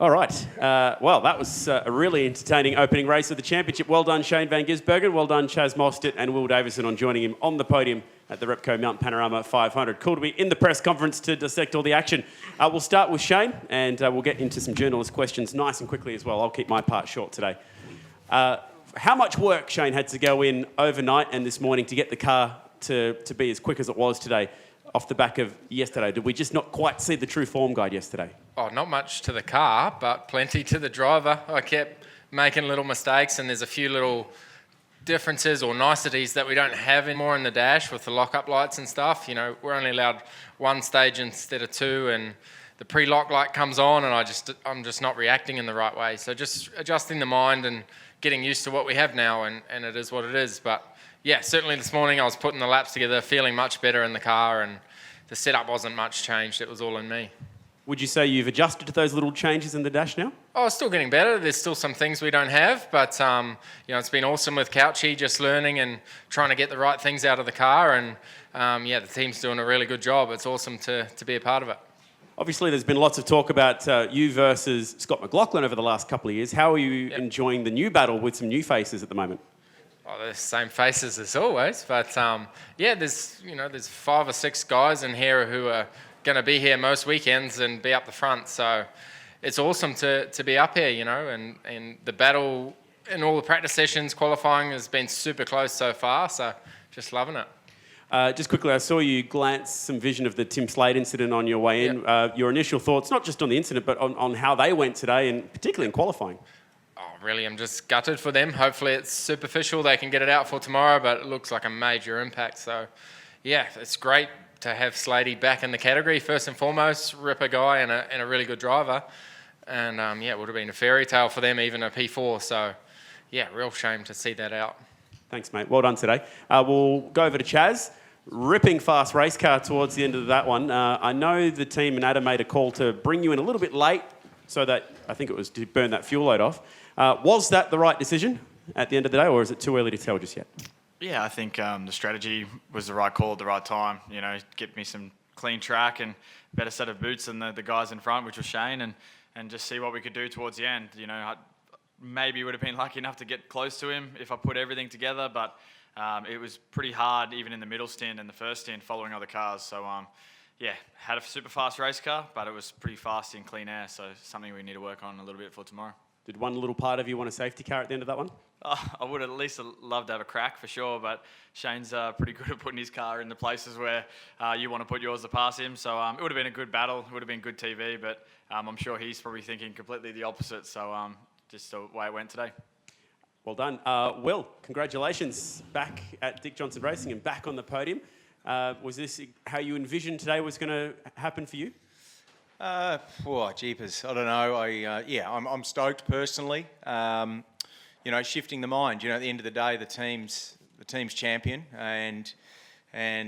All right. Well, that was a really entertaining opening race of the championship. Well done, Shane Van Gisbergen. Well done, Chaz Mostert and Will Davison on joining him on the podium at the Repco Mountain Panorama 500. Cool to be in the press conference to dissect all the action. We'll start with Shane, and we'll get into some journalist questions nice and quickly as well. I'll keep my part short today. How much work, Shane, had to go in overnight and this morning to get the car to be as quick as it was today off the back of yesterday? Did we just not quite see the true form guide yesterday? Oh, not much to the car, but plenty to the driver. I kept making little mistakes, and there's a few little differences or niceties that we don't have anymore in the dash with the lock-up lights and stuff. You know, we're only allowed one stage instead of two, and the pre-lock light comes on, and I'm just not reacting in the right way. So just adjusting the mind and getting used to what we have now, and it is what it is. But yeah, certainly this morning I was putting the laps together, feeling much better in the car, and the setup wasn't much changed. It was all in me. Would you say you've adjusted to those little changes in the dash now? Oh, it's still getting better. There's still some things we don't have, but you know, it's been awesome with Couchy, just learning and trying to get the right things out of the car, and yeah, the team's doing a really good job. It's awesome to be a part of it. Obviously, there's been lots of talk about you versus Scott McLaughlin over the last couple of years. How are you enjoying the new battle with some new faces at the moment? Oh, they're the same faces as always, but yeah, there's 5 or 6 guys in here who are going to be here most weekends and be up the front. So it's awesome to be up here, you know, and the battle in all the practice sessions, qualifying has been super close so far. So just loving it. Just quickly, I saw you glance some vision of the Tim Slade incident on your way in. Your initial thoughts, not just on the incident, but on how they went today, and particularly in qualifying. Oh, really, I'm just gutted for them. Hopefully it's superficial. They can get it out for tomorrow, but it looks like a major impact. So, yeah, it's great to have Slady back in the category, first and foremost, ripper guy and a really good driver. And, yeah, it would have been a fairy tale for them, even a P4. So, yeah, real shame to see that out. Thanks, mate. Well done today. We'll go over to Chaz. Ripping fast race car towards the end of that one. I know the team and Adam made a call to bring you in a little bit late so that, I think it was to burn that fuel load off. Was that the right decision at the end of the day, or is it too early to tell just yet? Yeah, I think the strategy was the right call at the right time. You know, get me some clean track and a better set of boots than the guys in front, which was Shane, and just see what we could do towards the end. You know, I maybe would have been lucky enough to get close to him if I put everything together, but it was pretty hard even in the middle stint and the first stint following other cars. So, yeah, had a super fast race car, but it was pretty fast in clean air, so something we need to work on a little bit for tomorrow. Did one little part of you want a safety car at the end of that one? I would at least love to have a crack for sure, but Shane's pretty good at putting his car in the places where you want to put yours to pass him. So it would have been a good battle, it would have been good TV, but I'm sure he's probably thinking completely the opposite. So just the way it went today. Well done. Will, congratulations. Back at Dick Johnson Racing and back on the podium. Was this how you envisioned today was going to happen for you? Jeepers. I don't know. I'm stoked personally. You know, shifting the mind. You know, at the end of the day, the team's champion, and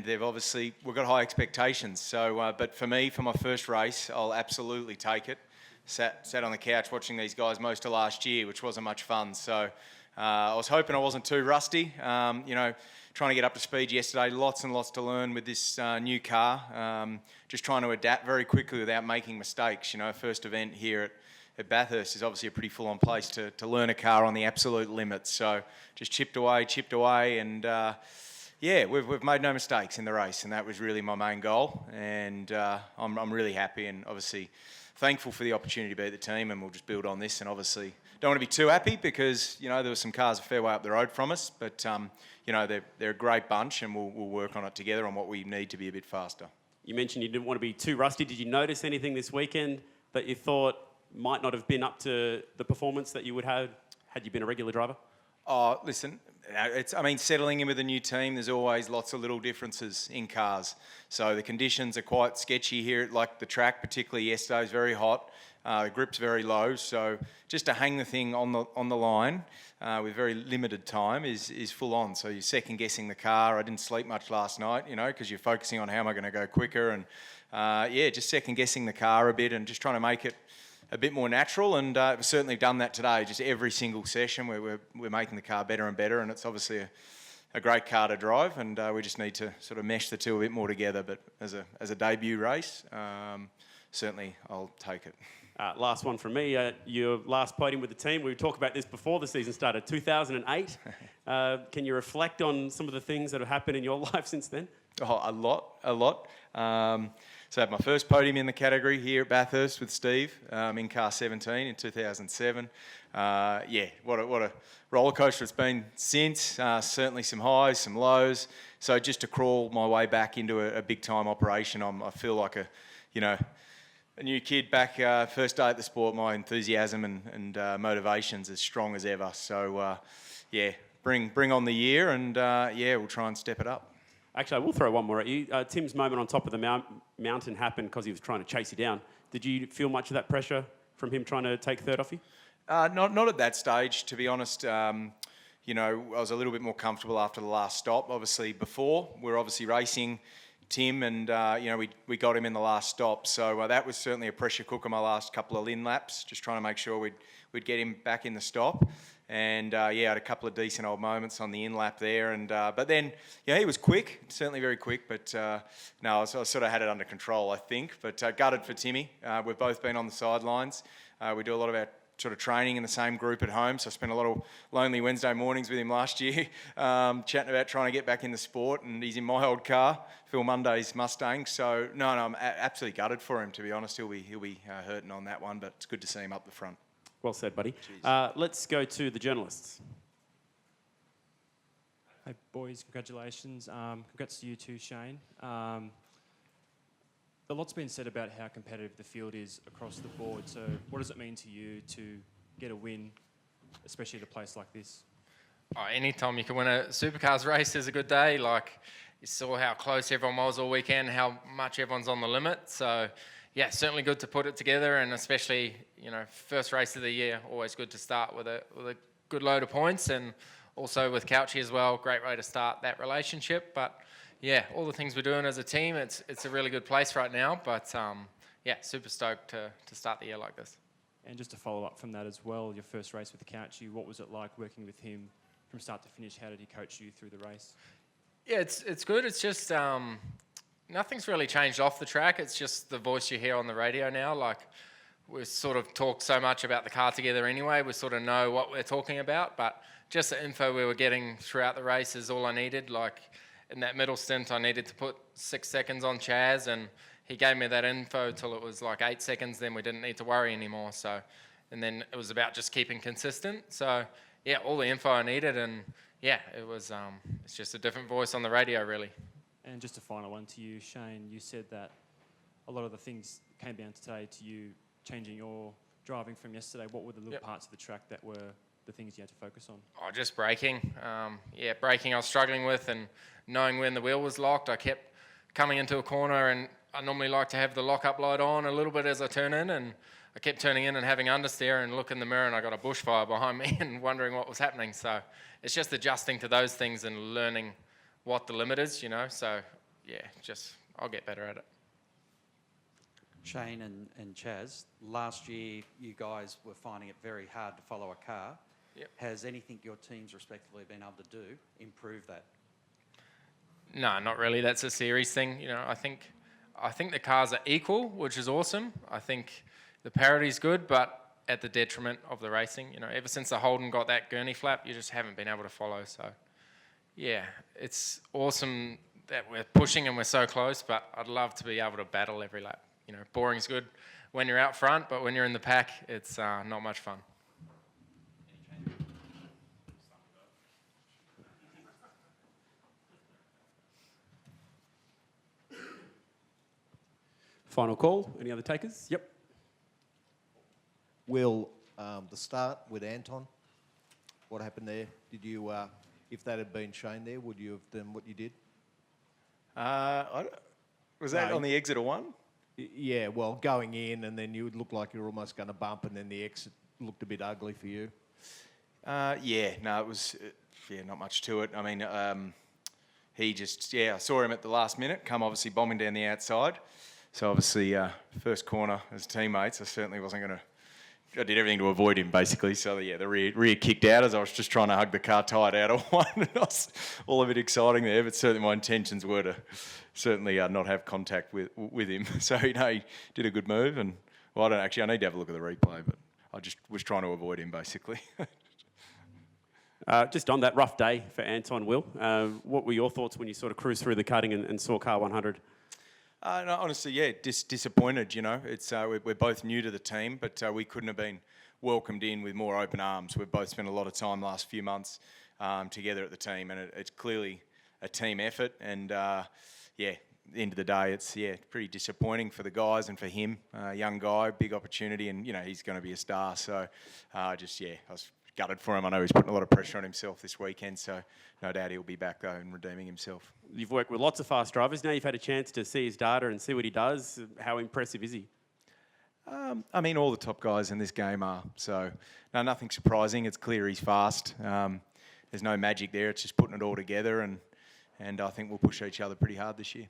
we've got high expectations. So, but for me, for my first race, I'll absolutely take it. Sat on the couch watching these guys most of last year, which wasn't much fun. So, I was hoping I wasn't too rusty. You know, trying to get up to speed yesterday. Lots and lots to learn with this new car. Just trying to adapt very quickly without making mistakes. You know, first event here at Bathurst is obviously a pretty full-on place to learn a car on the absolute limits. So just chipped away, and yeah, we've made no mistakes in the race, and that was really my main goal. And I'm really happy and obviously thankful for the opportunity to be at the team, and we'll just build on this. And obviously don't want to be too happy because, you know, there were some cars a fair way up the road from us, but you know, they're a great bunch, and we'll work on it together on what we need to be a bit faster. You mentioned you didn't want to be too rusty. Did you notice anything this weekend that you thought might not have been up to the performance that you would have had you been a regular driver? Oh, listen, settling in with a new team, there's always lots of little differences in cars. So the conditions are quite sketchy here, like the track, particularly yesterday, was very hot. The grip's very low, so just to hang the thing on the line with very limited time is full on. So you're second guessing the car. I didn't sleep much last night, you know, because you're focusing on how am I going to go quicker, and yeah, just second guessing the car a bit and just trying to make it a bit more natural. And we've certainly done that today. Just every single session we're making the car better and better, and it's obviously a great car to drive, and we just need to sort of mesh the two a bit more together. But as a debut race, certainly I'll take it. Last one from me. Your last podium with the team. We talked about this before the season started, 2008. Can you reflect on some of the things that have happened in your life since then? Oh, a lot. So I had my first podium in the category here at Bathurst with Steve in car 17 in 2007. What a roller coaster it's been since. Certainly some highs, some lows. So just to crawl my way back into a big time operation, I feel like a new kid back. First day at the sport, my enthusiasm and motivation's as strong as ever. So bring on the year, and we'll try and step it up. Actually, I will throw one more at you. Tim's moment on top of the mountain happened because he was trying to chase you down. Did you feel much of that pressure from him trying to take third off you? Not at that stage, to be honest. I was a little bit more comfortable after the last stop. Obviously, before we were obviously racing Tim, and we got him in the last stop. So that was certainly a pressure cooker. My last couple of Lynn laps, just trying to make sure we'd get him back in the stop. And I had a couple of decent old moments on the in lap there. And but then he was quick, certainly very quick. But I sort of had it under control, I think. But gutted for Timmy. We've both been on the sidelines. We do a lot of our sort of training in the same group at home, so I spent a lot of lonely Wednesday mornings with him last year, chatting about trying to get back in the sport, and he's in my old car, Phil Monday's Mustang. So no, I'm absolutely gutted for him, to be honest. He'll be hurting on that one, but it's good to see him up the front. Well said, buddy. Let's go to the journalists. Hey, boys, congratulations. Congrats to you too, Shane. A lot's been said about how competitive the field is across the board. So what does it mean to you to get a win, especially at a place like this? Anytime you can win a supercars race is a good day. Like, you saw how close everyone was all weekend, how much everyone's on the limit. So, yeah, certainly good to put it together, and especially, first race of the year, always good to start with a good load of points, and also with Couchy as well, great way to start that relationship. But yeah, all the things we're doing as a team, it's a really good place right now. But super stoked to start the year like this. And just to follow up from that as well, your first race with the Couchy, what was it like working with him from start to finish? How did he coach you through the race? Yeah, it's good. It's just nothing's really changed off the track. It's just the voice you hear on the radio now. Like, we sort of talk so much about the car together anyway. We sort of know what we're talking about, but just the info we were getting throughout the race is all I needed. Like, in that middle stint, I needed to put 6 seconds on Chaz, and he gave me that info till it was like 8 seconds. Then we didn't need to worry anymore. So, and then it was about just keeping consistent. So, yeah, all the info I needed, and yeah, it was. It's just a different voice on the radio, really. And just a final one to you, Shane. You said that a lot of the things came down today to you changing your driving from yesterday. What were the little parts of the track that were the things you had to focus on? Just braking. Braking I was struggling with, and knowing when the wheel was locked. I kept coming into a corner, and I normally like to have the lock-up light on a little bit as I turn in, and I kept turning in and having understeer and look in the mirror, and I got a bushfire behind me and wondering what was happening. So it's just adjusting to those things and learning what the limit is, So, yeah, I'll get better at it. Shane and Chaz, last year you guys were finding it very hard to follow a car. Yep. Has anything your teams respectively been able to do improve that? No, not really. That's a series thing. I think the cars are equal, which is awesome. I think the parity's good, but at the detriment of the racing. Ever since the Holden got that gurney flap, you just haven't been able to follow. So, yeah, it's awesome that we're pushing and we're so close, but I'd love to be able to battle every lap. Boring's good when you're out front, but when you're in the pack, it's not much fun. Final call. Any other takers? Yep. Will, the start with Anton, what happened there? Did you, if that had been Shane there, would you have done what you did? Was that on the exit of one? Yeah, well, going in, and then you would look like you were almost going to bump, and then the exit looked a bit ugly for you. It was, not much to it. I mean, I saw him at the last minute, come obviously bombing down the outside. So obviously, first corner as teammates, I certainly wasn't going to. I did everything to avoid him, basically. So yeah, the rear kicked out as I was just trying to hug the car tied out of one. It was all a bit exciting there, but certainly my intentions were to certainly not have contact with him. So he did a good move, and Well, I don't actually. I need to have a look at the replay, but I just was trying to avoid him basically. Just on that rough day for Anton, Will, what were your thoughts when you sort of cruised through the cutting and saw car 100? No, honestly, yeah, disappointed. You know, it's we're both new to the team, but we couldn't have been welcomed in with more open arms. We've both spent a lot of time last few months together at the team, and it's clearly a team effort. And yeah, at the end of the day, it's pretty disappointing for the guys and for him. Young guy, big opportunity, and you know he's going to be a star. So I was gutted for him. I know he's putting a lot of pressure on himself this weekend, so no doubt he'll be back though and redeeming himself. You've worked with lots of fast drivers. Now you've had a chance to see his data and see what he does. How impressive is he? I mean, all the top guys in this game are. So, no, nothing surprising. It's clear he's fast. There's no magic there. It's just putting it all together, and I think we'll push each other pretty hard this year.